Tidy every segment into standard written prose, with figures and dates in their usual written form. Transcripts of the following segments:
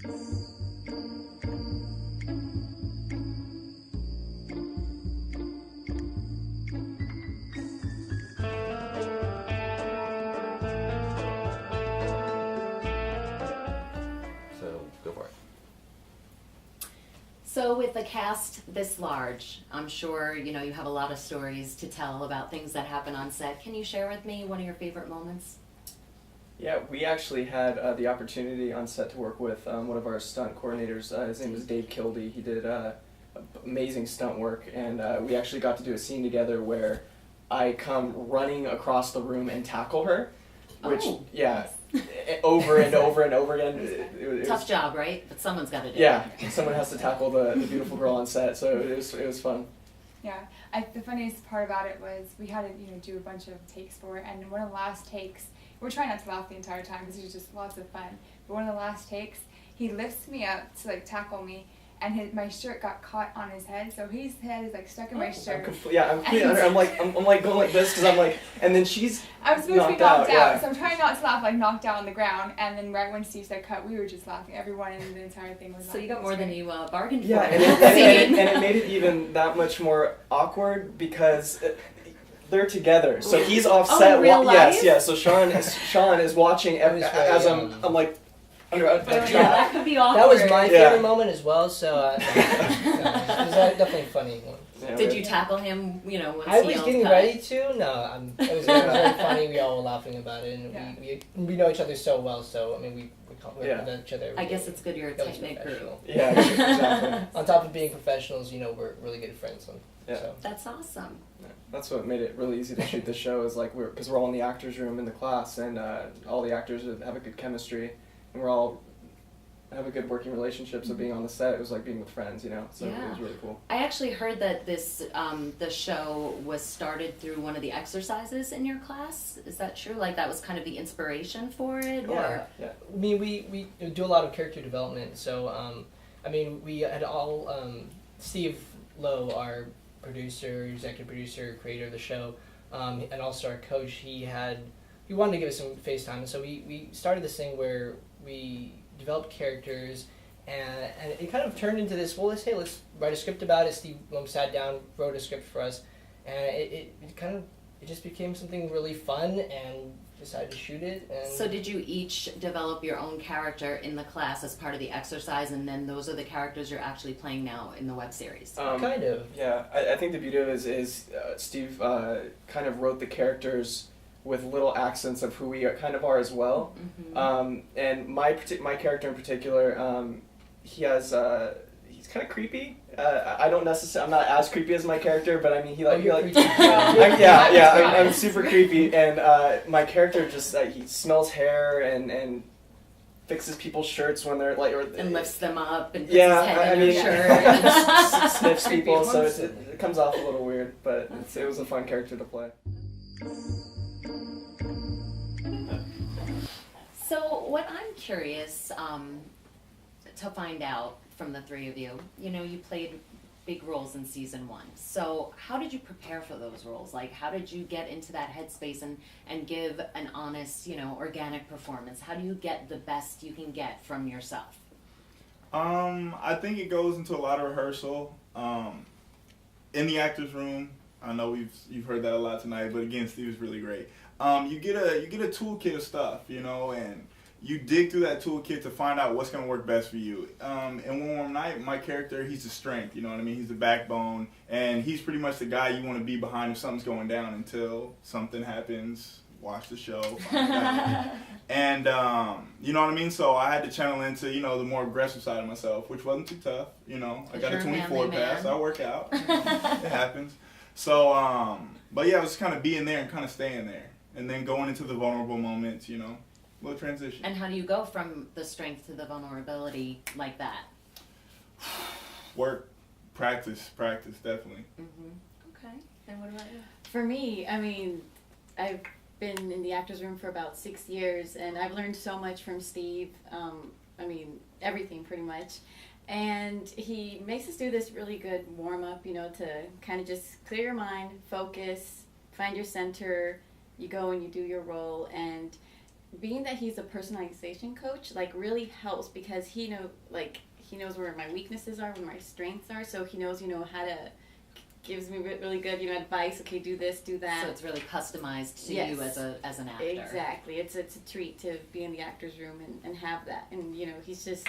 So go for it. So with a cast this large, I'm sure, you know, you have a lot of stories to tell about things that happen on set. Can you share with me one of your favorite moments? Yeah, we actually had the opportunity on set to work with one of our stunt coordinators. His name was Dave Kildy. He did amazing stunt work, and we actually got to do a scene together where I come running across the room and tackle her, which, Nice. over and over and over again. It Tough was, job, right? But someone's got to do yeah, it. someone has to tackle the beautiful girl on set, so it was fun. Yeah, the funniest part about it was we had to do a bunch of takes for it, and one of the last takes, we're trying not to laugh the entire time because it was just lots of fun. But one of the last takes, he lifts me up to tackle me, and my shirt got caught on his head, so his head is stuck in my shirt. I'm like going like this because I'm like, and then she's I was supposed to be knocked knocked out, yeah. so I'm trying not to laugh knocked out on the ground, and then right when Steve said cut, we were just laughing. Everyone in the entire thing was So laughing. you got more than you bargained Yeah, for. and it made it even that much more awkward because they're together. So he's offset. in real life? Yes. So Sean is watching as I'm like. Yeah, that could be awkward. That was my Yeah. favorite moment as well. So it was definitely a funny one. Yeah, Did you tackle him, once I he was yelled getting cut? ready to. No, it was very funny. We all were laughing about it, and Yeah. we know each other so well. So I mean, we compliment each other. I guess it's good you're a That was tight-knit group. professional. Yeah, exactly. On top of being professionals, we're really good friends. Yeah. So. That's awesome. That's what made it really easy to shoot the show. Is like because we're all in the actors' room in the class, and all the actors have a good chemistry, and we're all have a good working relationship. So being on the set, it was like being with friends, So it Yeah. was really cool. I actually heard that the show was started through one of the exercises in your class. Is that true? Like that was kind of the inspiration for it, or Yeah. I mean, we do a lot of character development. So we had all Steve Lowe, our producer, executive producer, creator of the show, and also our coach. He wanted to give us some face time, and so we started this thing where we developed characters, and it kind of turned into this. Well, let's write a script about it. Steve sat down, wrote a script for us, and it just became something really fun, and decided to shoot it. And so did you each develop your own character in the class as part of the exercise, and then those are the characters you're actually playing now in the web series? kind of. Yeah, I think the beauty of it is Steve kind of wrote the characters with little accents of who we kind of are as well. Mm-hmm. And my character in particular, he's kind of creepy. I'm not as creepy as my character, but I mean creepy. I'm super creepy, and my character just he smells hair and fixes people's shirts when they're And lifts them up and puts yeah, his head in I your shirt. sniffs people, so it comes off a little weird, but it was a fun character to play. So what I'm curious to find out from the three of you, you played big roles in season 1. So how did you prepare for those roles? Like, how did you get into that headspace and give an honest, organic performance? How do you get the best you can get from yourself? I think it goes into a lot of rehearsal. In the actors' room, I know you've heard that a lot tonight, but again, Steve is really great. You get a toolkit of stuff, and you dig through that toolkit to find out what's going to work best for you. And One Warm Night, my character, he's the strength, you know what I mean? He's the backbone, and he's pretty much the guy you want to be behind if something's going down until something happens. Watch the show. Find out. And, you know what I mean? So I had to channel into, the more aggressive side of myself, which wasn't too tough, I got a 24 pass, I work out. It happens. So, but yeah, I was kind of being there and kind of staying there. And then going into the vulnerable moments, little transition. And how do you go from the strength to the vulnerability like that? Work, practice, definitely. Mm-hmm. Okay. And what about you? For me, I mean, I've been in the actors room for about 6 years, and I've learned so much from Steve. Everything pretty much. And he makes us do this really good warm-up, to kind of just clear your mind, focus, find your center. You go and you do your role, and being that he's a personalization coach, like, really helps because he knows where my weaknesses are, where my strengths are, so he knows, how to gives me really good, advice. Okay, do this, do that. So it's really customized to Yes. you as an actor. Exactly. It's a treat to be in the actor's room and have that. And he's just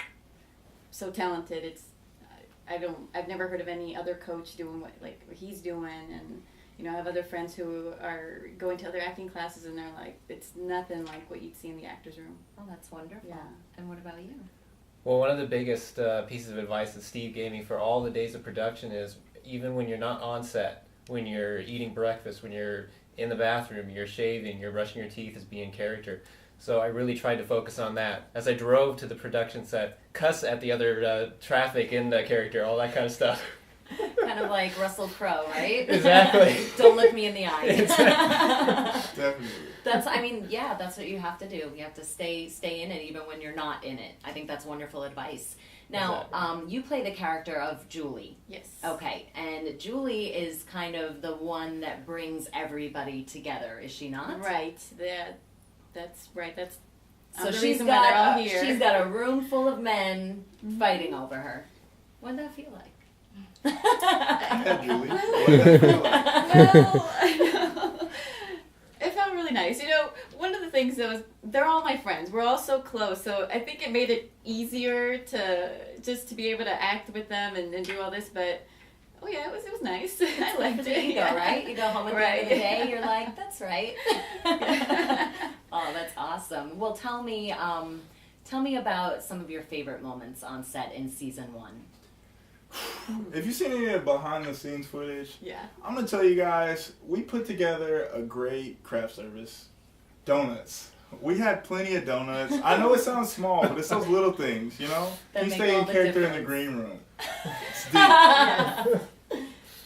so talented. I've never heard of any other coach doing what he's doing, and I have other friends who are going to other acting classes and they're like, it's nothing like what you'd see in the actor's room. Oh, that's wonderful. Yeah. And what about you? Well, one of the biggest pieces of advice that Steve gave me for all the days of production is even when you're not on set, when you're eating breakfast, when you're in the bathroom, you're shaving, you're brushing your teeth, is being character. So I really tried to focus on that. As I drove to the production set, cuss at the other traffic in the character, all that kind of stuff. Kind of like Russell Crowe, right? Exactly. Don't look me in the eye. Definitely. That's what you have to do. You have to stay in it even when you're not in it. I think that's wonderful advice. Now, Exactly. you play the character of Julie. Yes. Okay, and Julie is kind of the one that brings everybody together, is she not? Right. That's right. That's So the she's reason why they're all got here. she's got a room full of men fighting over her. What did that feel like? Yeah, Julie. What does that feel like? Well, I know. It felt really nice. One of the things though is they're all my friends. We're all so close, so I think it made it easier to be able to act with them and do all this. But oh yeah, it was nice. I liked There it. you go, right? You go home at the end of the day, you're like, that's right. Oh, that's awesome. Well, tell me about some of your favorite moments on set in season 1. If you've seen any of the behind the scenes footage, Yeah. I'm gonna tell you guys, we put together a great craft service. Donuts. We had plenty of donuts. I know it sounds small, but it's those little things, That You make stay all in the character in the difference. green room. It's deep. Yes.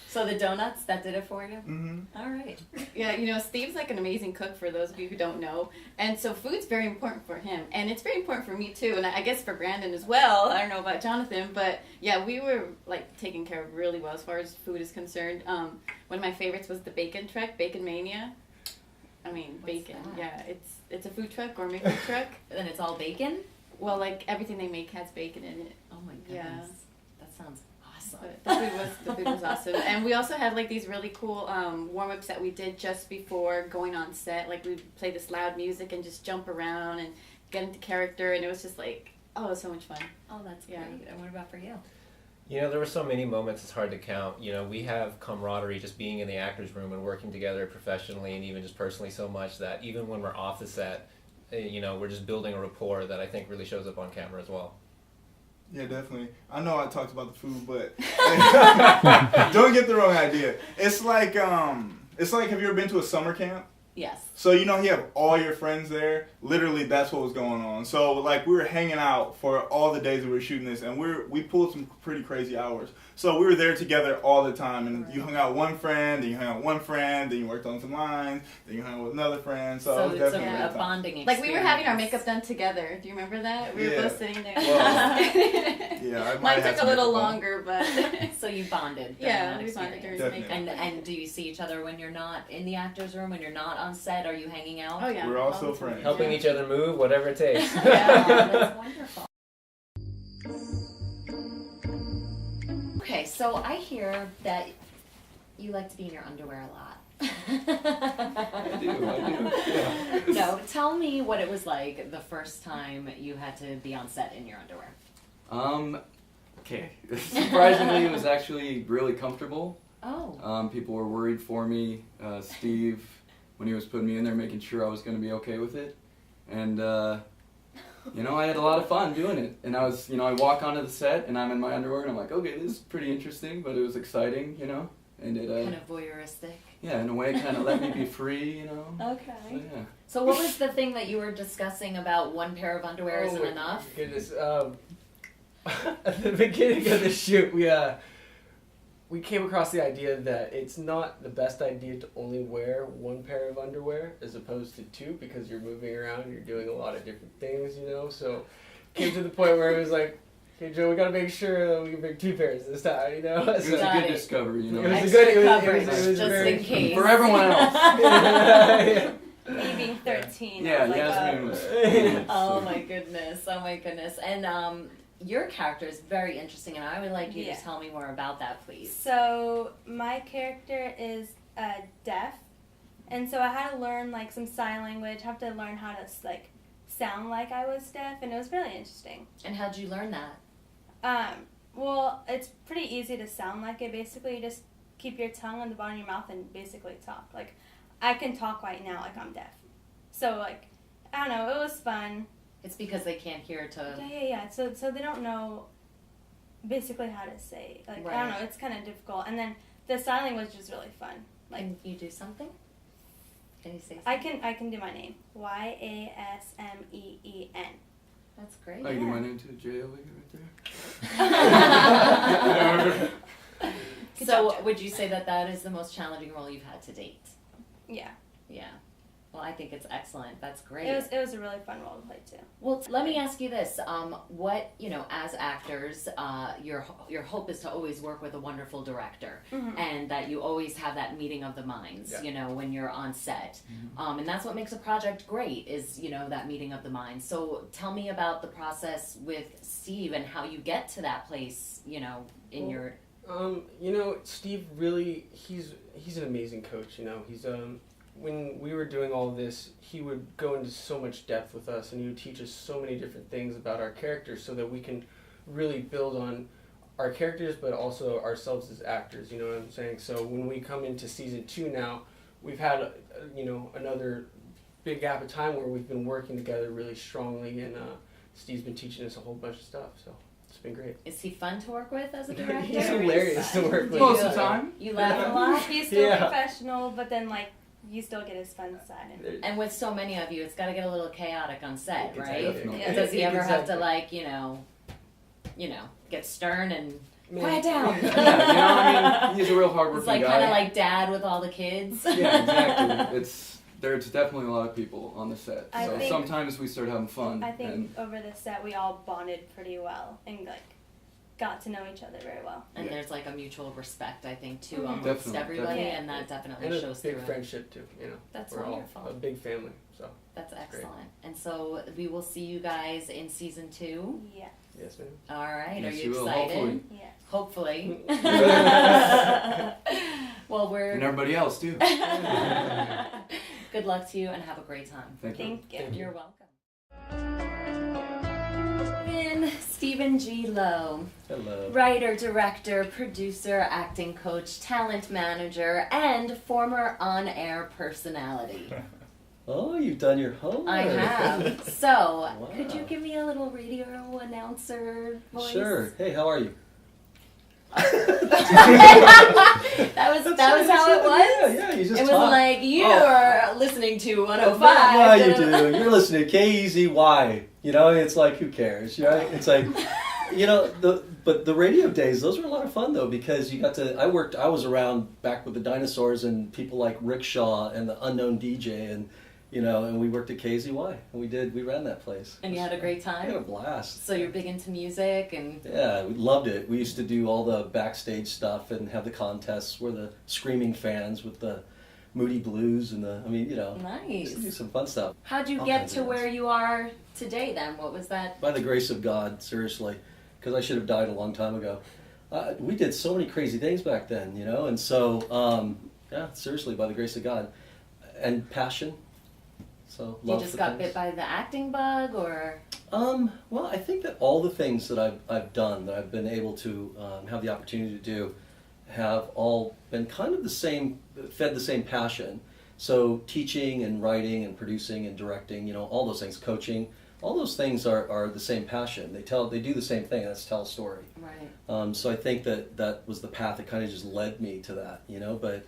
So the donuts, that did it for you? Mm-hmm. All right. Yeah, Steve's like an amazing cook for those of you who don't know. And so food's very important for him. And it's very important for me too. And I guess for Brandon as well. I don't know about Jonathan. But yeah, we were like taken care of really well as far as food is concerned. One of my favorites was the bacon truck, Bacon Mania. I mean, What's bacon. that? Yeah, it's a food truck, gourmet food truck. And it's all bacon? Well, like everything they make has bacon in it. Oh my goodness. Yeah. That sounds awesome. But the food was awesome. And we also had like these really cool warm-ups that we did just before going on set. Like we'd play this loud music and just jump around and get into character, and it was just like, oh, it was so much fun. Oh, that's Yeah. great. And what about for you? There were so many moments, it's hard to count. We have camaraderie just being in the actor's room and working together professionally and even just personally so much that even when we're off the set, we're just building a rapport that I think really shows up on camera as well. Yeah, definitely. I know I talked about the food, but don't get the wrong idea. It's like have you ever been to a summer camp? Yes. So you have all your friends there. Literally, that's what was going on. So like we were hanging out for all the days that we were shooting this, and we pulled some pretty crazy hours. So we were there together all the time, and you hung out with one friend, then you hung out with one friend, then you worked on some lines, then you hung out with another friend. So it was it's definitely a a good time. bonding experience. Like we were having our makeup done together. Do you remember that? We were Yeah. both sitting there. Well, yeah, I might Mine have had took a some little makeup on. longer, but So you bonded during yeah, that we bonded experience. during the Definitely. makeup. And do you see each other when you're not in the actor's room, when you're not on set? Are you hanging out? Oh yeah, We're all all so the time. friends. Helping Yeah. each other move, whatever it takes. Oh, that's wonderful. Okay, so I hear that you like to be in your underwear a lot. I do, yeah. No, tell me what it was like the first time you had to be on set in your underwear. Okay. Surprisingly, it was actually really comfortable. Oh. People were worried for me. Steve, when he was putting me in there, making sure I was going to be okay with it. And, I had a lot of fun doing it. And I was, I walk onto the set and I'm in my underwear and I'm like, okay, this is pretty interesting, but it was exciting, And it, Kind of voyeuristic. yeah, in a way, kind of let me be free, Okay. So, yeah. So what was the thing that you were discussing about one pair of underwear isn't Oh, enough? Goodness. At the beginning of the shoot, we came across the idea that it's not the best idea to only wear one pair of underwear as opposed to two, because you're moving around, you're doing a lot of different things, So came to the point where it was like, okay, Joe, we gotta make sure that we can bring 2 pairs this time, It was So, a Got good it. discovery, it was a Extra good, it was coverage, it was just very, in case. For everyone else. yeah. me being 13. I Yeah, was like, Yasmin was. Oh my goodness, oh my goodness. And your character is very interesting, and I would like you Yeah. to tell me more about that, please. So my character is deaf, and so I had to learn like some sign language. Have to learn how to like sound like I was deaf, and it was really interesting. And how'd you learn that? Well, it's pretty easy to sound like it. Basically, you just keep your tongue on the bottom of your mouth and basically talk. Like, I can talk right now like I'm deaf. So, like, I don't know, it was fun. It's because they can't hear to. Yeah. So they don't know basically how to say. Like, I don't Right. know, it's kind of difficult. And then the sign language was really fun. Like, Can you do something? Can you say something? I can do my name. Yasmeen. That's great. I can do my name too, J-O-E right there. So, would you say that that is the most challenging role you've had to date? Yeah. Yeah. Well, I think it's excellent. That's great. It was a really fun role to play too. Well, let me ask you this: what as actors, your hope is to always work with a wonderful director, Mhm. and that you always have that meeting of the minds. Yeah. When you're on set, and that's what makes a project great is that meeting of the minds. So tell me about the process with Steve and how you get to that place. In your Steve really, he's an amazing coach. He's when we were doing all this, he would go into so much depth with us, and he would teach us so many different things about our characters, so that we can really build on our characters, but also ourselves as actors. You know what I'm saying? So when we come into season 2 now, we've had another big gap of time where we've been working together really strongly, and Steve's been teaching us a whole bunch of stuff. So. It's been great. Is he fun to work with as a director? He's hilarious to work with. Most of the time. You laugh a lot. He's still Yeah. professional, but then like you still get his fun side. And with so many of you, it's got to get a little chaotic on set, right? Definitely. Yeah. Does he ever have to Exactly. get stern and Man. quiet down? Yeah, he's a real hardworking It's like guy. kind of like dad with all the kids. Yeah, exactly. There's definitely a lot of people on the set, I so think- sometimes we start having fun. I think and over the set we all bonded pretty well and like got to know each other very well. And Yeah. there's like a mutual respect, I think, too, Mhm. amongst Definitely, everybody, definitely. and that definitely And a shows big through. friendship too. That's We're wonderful. all a big family. So That's great. excellent. And so we will see you guys in season 2. Yeah. yes, ma'am. All right. Yes, Are you you will, excited? Yeah. Hopefully. Well, we're. and everybody else too. Good luck to you and have a great time. Thank you. Thank you. Thank you. You're welcome. Stephen G. Lowe, Hello. writer, director, producer, acting coach, talent manager, and former on-air personality. Oh, you've done your homework. I have. So, could you Wow. give me a little radio announcer voice? Sure. Hey, how are you? that was how it was? Yeah, you just It was talk. like you Oh. are listening to 105. Yeah, you do. You're listening to KEZY. It's like, who cares, right? It's like, but the radio days, those were a lot of fun though, because you got to. I was around back with the dinosaurs and people like Rick Shaw and the Unknown DJ, and we worked at KZY, and we ran that place. And you had a great I had a time? blast. So you're big into music and... Yeah, we loved it. We used to do all the backstage stuff and have the contests. We're the screaming fans with the Moody Blues and we used to do Nice. some fun stuff. How'd you All get kinds to of where you are today then? What was that? By the grace of God, seriously, because I should have died a long time ago. We did so many crazy things back then, and so, seriously, by the grace of God. And passion. So You love just for got things. bit by the acting bug or... Well, I think that all the things that I've done, that I've been able to have the opportunity to do, have all been kind of fed the same passion. So teaching and writing and producing and directing, all those things, coaching, all those things are the same passion. They do the same thing, and that's tell a story. Right. So I think that was the path that kind of just led me to that, but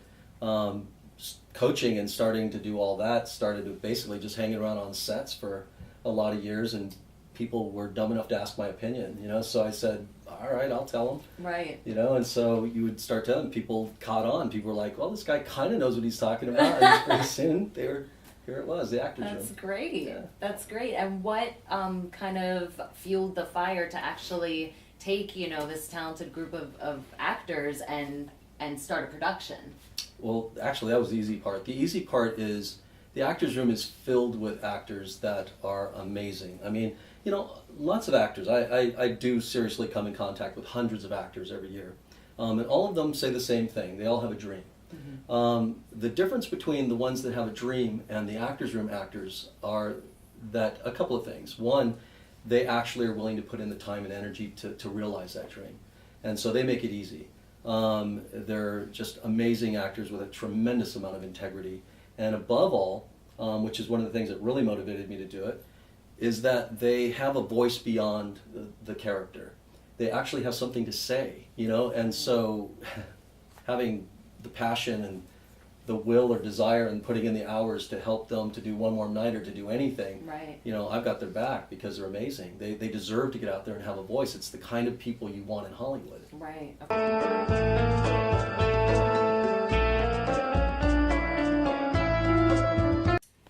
coaching and starting to do all that started with basically just hanging around on sets for a lot of years, and people were dumb enough to ask my opinion, so I said, all right, I'll tell them, Right. and so you would start telling people, caught on, people were like, well, this guy kind of knows what he's talking about, and pretty soon here it was, the actor's That's room. great. Yeah. That's great. And what kind of fueled the fire to actually take, this talented group of actors and start a production? Well, actually, that was the easy part. The easy part is the actors room is filled with actors that are amazing. I mean, you know, lots of actors. I do seriously come in contact with hundreds of actors every year. And all of them say the same thing. They all have a dream. The difference between the ones that have a dream and the actors room actors are that a couple of things. One, they actually are willing to put in the time and energy to realize that dream. And so they make it easy. They're just amazing actors with a tremendous amount of integrity. And above all, which is one of the things that really motivated me to do it, is that they have a voice beyond the character. They actually have something to say, you know, and so having the passion and the will or desire and putting in the hours to help them to do one more night or to do anything, Right. you know, I've got their back because they're amazing. They deserve to get out there and have a voice. It's the kind of people you want in Hollywood. Right.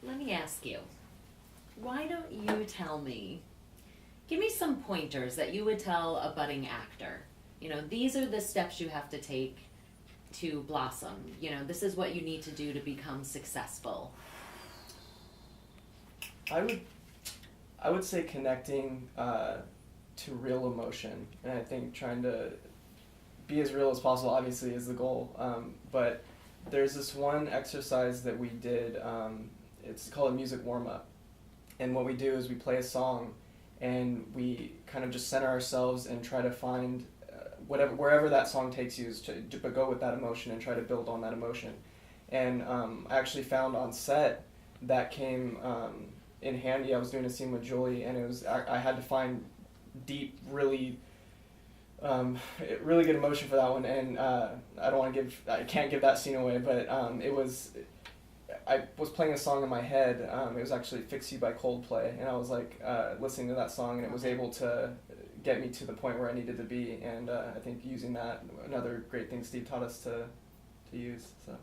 Let me ask you, why don't you tell me, give me some pointers that you would tell a budding actor. You know, these are the steps you have to take to blossom. You know, this is what you need to do to become successful. I would say connecting to real emotion, and I think trying to be as real as possible obviously is the goal. But there's this one exercise that we did. It's called a music warm-up, and what we do is we play a song, and we kind of just center ourselves and try to find wherever that song takes you, is to go with that emotion and try to build on that emotion. And I actually found on set that came in handy. I was doing a scene with Julie, and it was I had to find deep, really good emotion for that one. And I can't give that scene away, but I was playing a song in my head. It was actually "Fix You" by Coldplay, and I was like listening to that song, and it was able to get me to the point where I needed to be. And I think using that, another great thing Steve taught us to use. So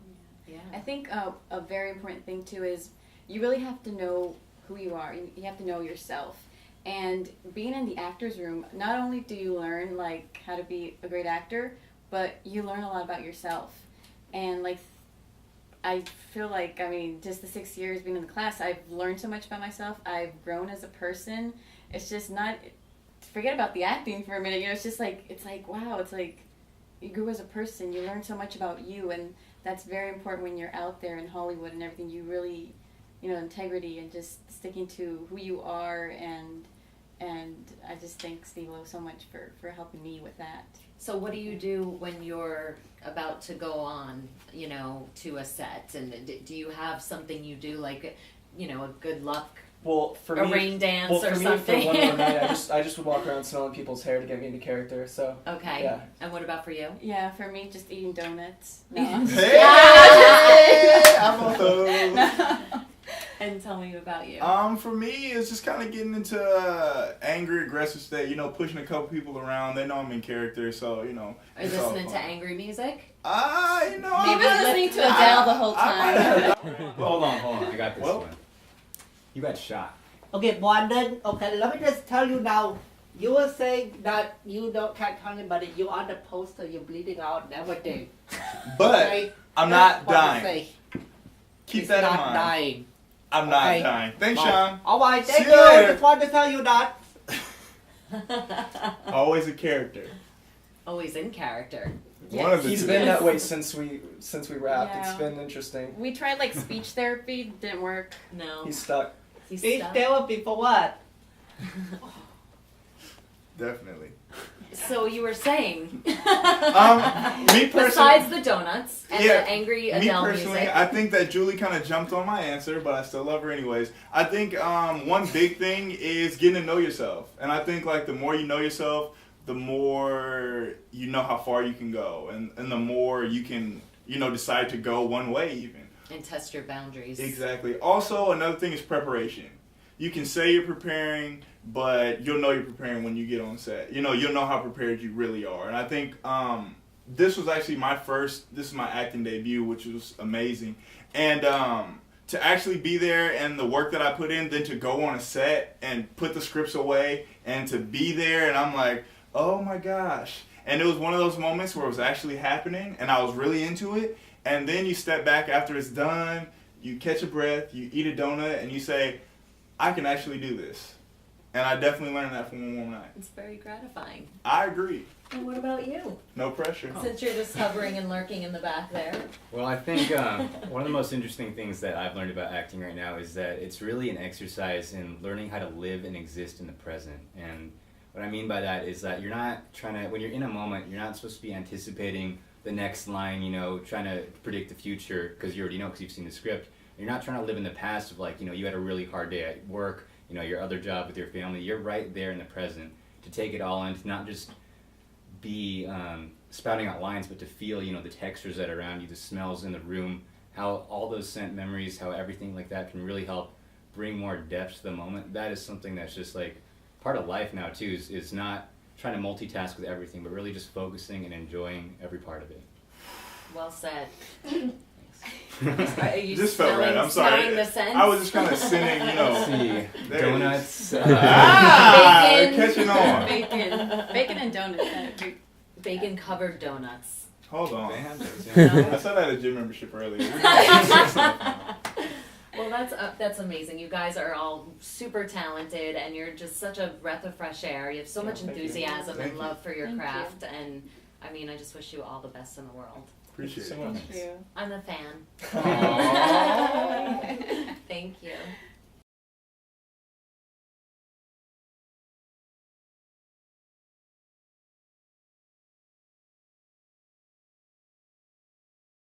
Yeah. I think a very important thing too is you really have to know who you are. You have to know yourself. And being in the actor's room, not only do you learn like how to be a great actor, but you learn a lot about yourself. And like I feel like, I mean, just the 6 years being in the class, I've learned so much about myself. I've grown as a person. It's just not, forget about the acting for a minute, you know, it's like, wow, it's like you grew as a person. You learn so much about you, and that's very important when you're out there in Hollywood and everything. You really, you know, integrity and just sticking to who you are, and I just thank Steve Lowe so much for helping me with that. So what do you do when you're about to go on, you know, to a set? And do you have something you do, like, you know, a good luck, well, for a me, rain dance well, or for me, something? for one more night, I just would walk around smelling people's hair to get me into character. So Okay. yeah. And what about for you? Yeah, for me, just eating donuts. No. Hey, I'm on those. And tell me about you. For me, it's just kind of getting into angry, aggressive state. You know, pushing a couple people around. They know I'm in character, so you know. Are you it's all listening to fun. angry music? You know. He was listening to Adele the whole time. Hold on. I got this Well. one. You got shot. Okay, Brandon, okay, let me just tell you now. You were saying that you can't tell anybody. You on the poster, you're bleeding out and everything. But Okay? I'm That's not what to dying. say. Keep He's that in not mind. dying. I'm not Okay. dying. Thanks, Right. Sean. Alright, thank See you. you later. Just wanted to tell you that. Always a character. Always in character. One of the He's two. been Yes. that way since we wrapped. Yeah. It's been interesting. We tried like speech therapy, didn't work. No. He's stuck. He's Speech stuck. therapy for what? Definitely. So you were saying. Me personally. Besides the donuts and Yeah, the angry Me Adele personally, music. I think that Julie kind of jumped on my answer, but I still love her anyways. I think one big thing is getting to know yourself, and I think like the more you know yourself, the more you know how far you can go, and the more you can, you know, decide to go one way even. And test your boundaries. Exactly. Also, another thing is preparation. You can say you're preparing, but you'll know you're preparing when you get on set. You know, you'll know how prepared you really are. And I think this was actually this is my acting debut, which was amazing. And to actually be there and the work that I put in, then to go on a set and put the scripts away and to be there, and I'm like, oh my gosh. And it was one of those moments where it was actually happening and I was really into it. And then you step back after it's done you catch a breath, you eat a donut, and you say, I can actually do this. And I definitely learned that from One More Night. It's very gratifying. I agree. And what about you? No pressure. Since you're just hovering and lurking in the back there. Well, I think one of the most interesting things that I've learned about acting right now is that it's really an exercise in learning how to live and exist in the present. And what I mean by that is that you're not trying to, when you're in a moment, you're not supposed to be anticipating the next line, you know, trying to predict the future because you already know because you've seen the script. You're not trying to live in the past of like, you know, you had a really hard day at work, you know, your other job with your family. You're right there in the present to take it all in, to not just be spouting out lines, but to feel, you know, the textures that are around you, the smells in the room, how all those scent memories, how everything like that can really help bring more depth to the moment. That is something that's just like part of life now too, is not trying to multitask with everything, but really just focusing and enjoying every part of it. Well said. Are you Just felt right. I'm smelling sorry. the scents? I was just kind of sinning, you know. See, There it donuts. Bacon. Catching on. Bacon and donuts. Bacon covered donuts. Hold on. They have those, I yeah. said I had a gym membership earlier. Well, that's amazing. You guys are all super talented, and you're just such a breath of fresh air. You have so much thank you. enthusiasm Thank and you. love for your Thank you. craft, and I mean, I just wish you all the best in the world. Appreciate it. So much. Thank you. I'm a fan. Aww. Thank you.